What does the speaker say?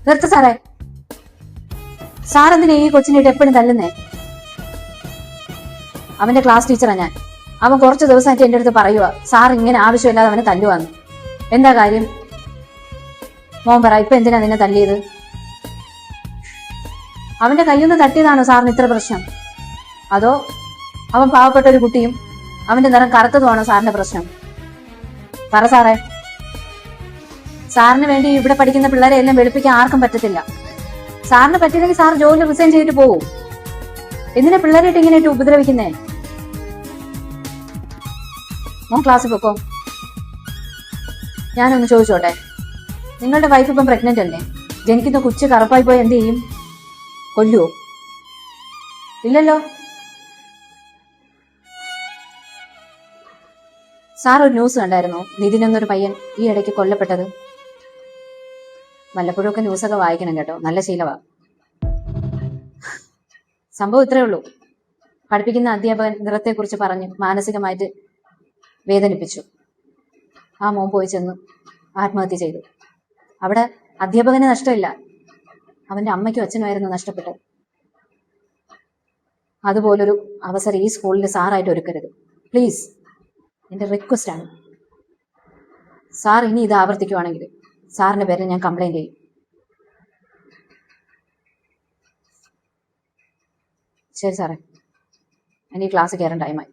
നിർത്ത സാറേ. സാർ എന്തിനാ ഈ കൊച്ചിനായിട്ട് എപ്പോഴും തല്ലുന്നേ? അവന്റെ ക്ലാസ് ടീച്ചറാ ഞാൻ. അവൻ കുറച്ച് ദിവസമായിട്ട് എന്റെ അടുത്ത് പറയുക സാർ ഇങ്ങനെ ആവശ്യമില്ലാതെ അവനെ തല്ലുവാന്ന്. എന്താ കാര്യം? മോൻ പറ, ഇപ്പൊ എന്തിനാ നിന്നെ തല്ലിയത്? അവന്റെ കയ്യൊന്ന് തട്ടിയതാണോ സാറിന് ഇത്ര പ്രശ്നം? അതോ അവൻ പാവപ്പെട്ട ഒരു കുട്ടിയും അവന്റെ നിറം കറുത്തതുമാണോ സാറിന്റെ പ്രശ്നം? പറ സാറേ. സാറിന് വേണ്ടി ഇവിടെ പഠിക്കുന്ന പിള്ളേരെ എല്ലാം വെളുപ്പിക്കാൻ ആർക്കും പറ്റത്തില്ല. സാറിന് പറ്റില്ലെങ്കിൽ സാർ ജോലി റിസൈൻ ചെയ്തിട്ട് പോകും. എന്തിനാ പിള്ളേരായിട്ട് ഇങ്ങനെയായിട്ട് ഉപദ്രവിക്കുന്നേ? മോൻ ക്ലാസ്സിൽ പൊക്കോ. ഞാനൊന്ന് ചോദിച്ചോട്ടെ, നിങ്ങളുടെ വൈഫ് ഇപ്പം പ്രഗ്നന്റ് അല്ലേ? ജനിക്കുന്ന കൊച്ചു കറുപ്പായി പോയി എന്ത് ചെയ്യും? കൊല്ലുവോ? ഇല്ലല്ലോ. സാർ ഒരു ന്യൂസ് കണ്ടായിരുന്നോ? നിതിൻ എന്നൊരു പയ്യൻ ഈ ഇടയ്ക്ക് കൊല്ലപ്പെട്ടത്. വല്ലപ്പോഴൊക്കെ ന്യൂസൊക്കെ വായിക്കണം കേട്ടോ, നല്ല ശീലവാ. സംഭവം ഇത്രയേ ഉള്ളൂ. പഠിപ്പിക്കുന്ന അധ്യാപകൻ നിറത്തെക്കുറിച്ച് പറഞ്ഞ് മാനസികമായിട്ട് വേദനിപ്പിച്ചു. ആ മോൻ പോയി ചെന്ന് ആത്മഹത്യ ചെയ്തു. അവിടെ അധ്യാപകന് നഷ്ടമില്ല, അവന്റെ അമ്മയ്ക്കും അച്ഛനുമായിരുന്നു നഷ്ടപ്പെട്ടത്. അതുപോലൊരു അവസരം ഈ സ്കൂളിൽ സാറായിട്ട് ഒരുക്കരുത് പ്ലീസ്. എന്റെ റിക്വസ്റ്റ് ആണ്. സാർ ഇനി ഇത് ആവർത്തിക്കുവാണെങ്കിൽ സാറിന്റെ പേരിൽ ഞാൻ കംപ്ലൈന്റ് ചെയ്യും. ശരി സാറേ, എനിക്ക് ക്ലാസ് കയറാൻ ടൈമായി.